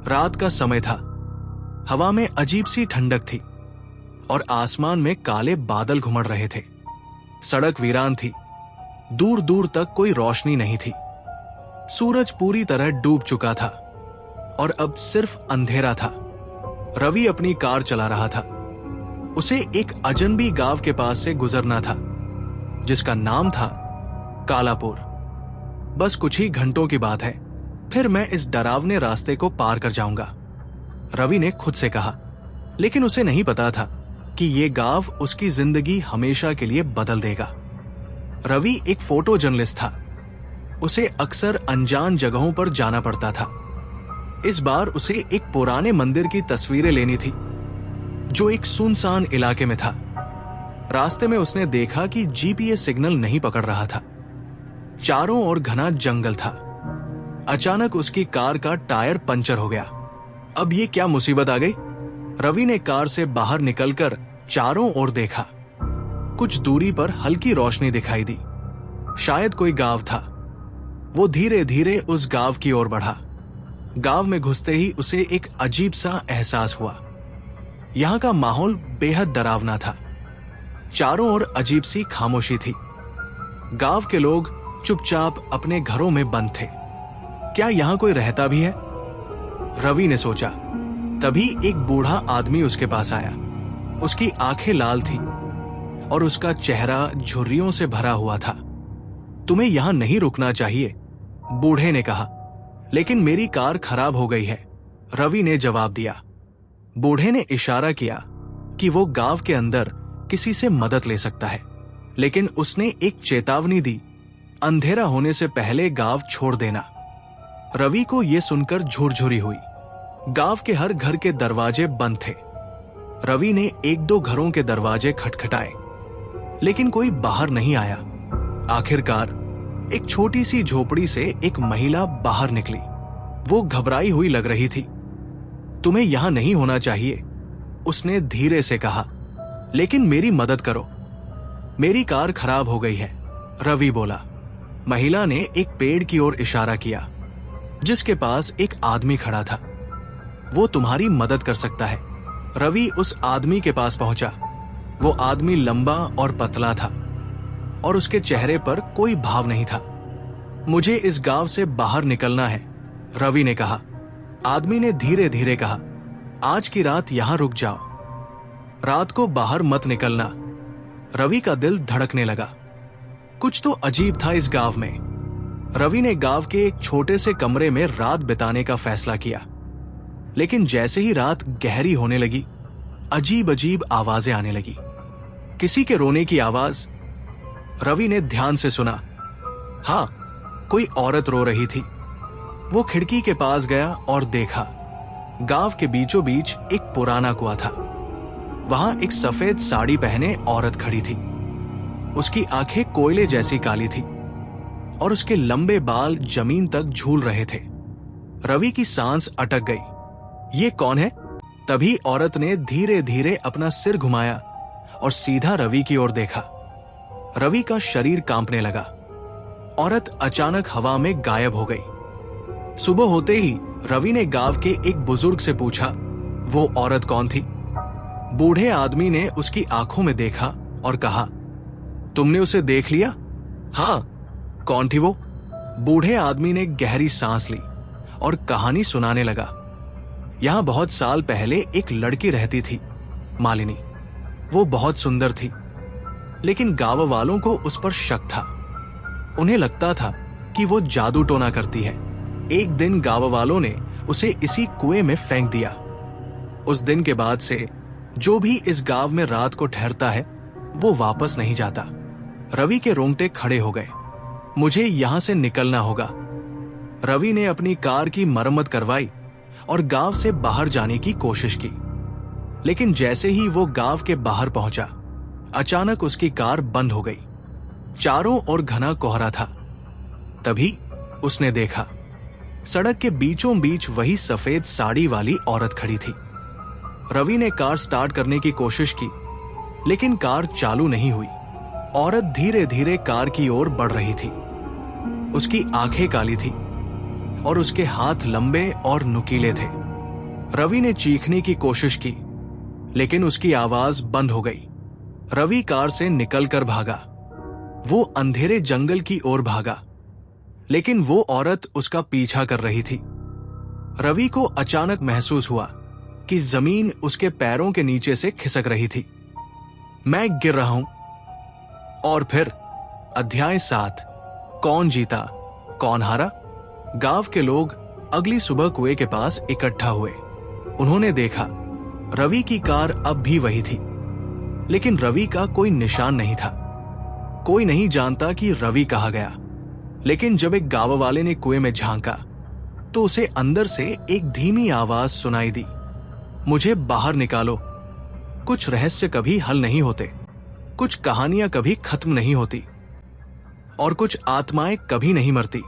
रात का समय था। हवा में अजीब सी ठंडक थी और आसमान में काले बादल घुमड़ रहे थे। सड़क वीरान थी, दूर दूर तक कोई रोशनी नहीं थी। सूरज पूरी तरह डूब चुका था और अब सिर्फ अंधेरा था। रवि अपनी कार चला रहा था। उसे एक अजनबी गांव के पास से गुजरना था जिसका नाम था कालापुर। बस कुछ ही घंटों की बात है, फिर मैं इस डरावने रास्ते को पार कर जाऊंगा, रवि ने खुद से कहा। लेकिन उसे नहीं पता था कि यह गांव उसकी जिंदगी हमेशा के लिए बदल देगा। रवि एक फोटो जर्नलिस्ट था। उसे अक्सर अनजान जगहों पर जाना पड़ता था। इस बार उसे एक पुराने मंदिर की तस्वीरें लेनी थी जो एक सुनसान इलाके में था। रास्ते में उसने देखा कि जीपीएस सिग्नल नहीं पकड़ रहा था। चारों ओर घना जंगल था। अचानक उसकी कार का टायर पंचर हो गया। अब ये क्या मुसीबत आ गई? रवि ने कार से बाहर निकलकर चारों ओर देखा। कुछ दूरी पर हल्की रोशनी दिखाई दी। शायद कोई गांव था। वो धीरे धीरे उस गांव की ओर बढ़ा। गांव में घुसते ही उसे एक अजीब सा एहसास हुआ। यहां का माहौल बेहद डरावना था। चारों ओर अजीब सी खामोशी थी। गांव के लोग चुपचाप अपने घरों में बंद थे। क्या यहां कोई रहता भी है? रवि ने सोचा। तभी एक बूढ़ा आदमी उसके पास आया। उसकी आंखें लाल थी और उसका चेहरा झुर्रियों से भरा हुआ था। तुम्हें यहां नहीं रुकना चाहिए, बूढ़े ने कहा। लेकिन मेरी कार खराब हो गई है, रवि ने जवाब दिया। बूढ़े ने इशारा किया कि वो गांव के अंदर किसी से मदद ले सकता है, लेकिन उसने एक चेतावनी दी, अंधेरा होने से पहले गांव छोड़ देना। रवि को यह सुनकर झुरझुरी हुई। गांव के हर घर के दरवाजे बंद थे। रवि ने एक दो घरों के दरवाजे खटखटाए, लेकिन कोई बाहर नहीं आया। आखिरकार एक छोटी सी झोपड़ी से एक महिला बाहर निकली। वो घबराई हुई लग रही थी। तुम्हें यहां नहीं होना चाहिए, उसने धीरे से कहा, लेकिन मेरी मदद करो। मेरी कार खराब हो गई है, रवि बोला। महिला ने एक पेड़ की ओर इशारा किया जिसके पास एक आदमी खड़ा था। वो तुम्हारी मदद कर सकता है। रवि उस आदमी के पास पहुंचा। वो आदमी लंबा और पतला था और उसके चेहरे पर कोई भाव नहीं था। मुझे इस गांव से बाहर निकलना है, रवि ने कहा। आदमी ने धीरे धीरे कहा, आज की रात यहां रुक जाओ, रात को बाहर मत निकलना। रवि का दिल धड़कने लगा। कुछ तो अजीब था इस गांव में। रवि ने गांव के एक छोटे से कमरे में रात बिताने का फैसला किया। लेकिन जैसे ही रात गहरी होने लगी, अजीब अजीब आवाजें आने लगी। किसी के रोने की आवाज। रवि ने ध्यान से सुना। हां, कोई औरत रो रही थी। वो खिड़की के पास गया और देखा। गांव के बीचों बीच एक पुराना कुआं था। वहां एक सफेद साड़ी पहने औरत खड़ी थी। उसकी आंखें कोयले जैसी काली थी और उसके लंबे बाल जमीन तक झूल रहे थे। रवि की सांस अटक गई। ये कौन है? तभी औरत ने धीरे धीरे अपना सिर घुमाया और सीधा रवि की ओर देखा। रवि का शरीर कांपने लगा। औरत अचानक हवा में गायब हो गई। सुबह होते ही रवि ने गांव के एक बुजुर्ग से पूछा, वो औरत कौन थी? बूढ़े आदमी ने उसकी आंखों में देखा और कहा, तुमने उसे देख लिया? हां। कौन थी वो? बूढ़े आदमी ने गहरी सांस ली और कहानी सुनाने लगा। यहां बहुत साल पहले एक लड़की रहती थी, मालिनी। वो बहुत सुंदर थी, लेकिन गांव वालों को उस पर शक था। उन्हें लगता था कि वो जादू टोना करती है। एक दिन गांव वालों ने उसे इसी कुएं में फेंक दिया। उस दिन के बाद से जो भी इस गांव में रात को ठहरता है, वो वापस नहीं जाता। रवि के रोंगटे खड़े हो गए। मुझे यहां से निकलना होगा। रवि ने अपनी कार की मरम्मत करवाई और गांव से बाहर जाने की कोशिश की। लेकिन जैसे ही वो गांव के बाहर पहुंचा, अचानक उसकी कार बंद हो गई। चारों ओर घना कोहरा था। तभी उसने देखा, सड़क के बीचों बीच वही सफेद साड़ी वाली औरत खड़ी थी। रवि ने कार स्टार्ट करने की कोशिश की, लेकिन कार चालू नहीं हुई। औरत धीरे धीरे कार की ओर बढ़ रही थी। उसकी आंखें काली थी और उसके हाथ लंबे और नुकीले थे। रवि ने चीखने की कोशिश की, लेकिन उसकी आवाज बंद हो गई। रवि कार से निकलकर भागा। वो अंधेरे जंगल की ओर भागा, लेकिन वो औरत उसका पीछा कर रही थी। रवि को अचानक महसूस हुआ कि जमीन उसके पैरों के नीचे से खिसक रही थी। मैं गिर रहा हूं। और फिर अध्याय 7, कौन जीता कौन हारा। गांव के लोग अगली सुबह कुएं के पास इकट्ठा हुए। उन्होंने देखा रवि की कार अब भी वही थी, लेकिन रवि का कोई निशान नहीं था। कोई नहीं जानता कि रवि कहाँ गया, लेकिन जब एक गांव वाले ने कुएं में झांका तो उसे अंदर से एक धीमी आवाज सुनाई दी, मुझे बाहर निकालो। कुछ रहस्य कभी हल नहीं होते, कुछ कहानियां कभी खत्म नहीं होती, और कुछ आत्माएं कभी नहीं मरती।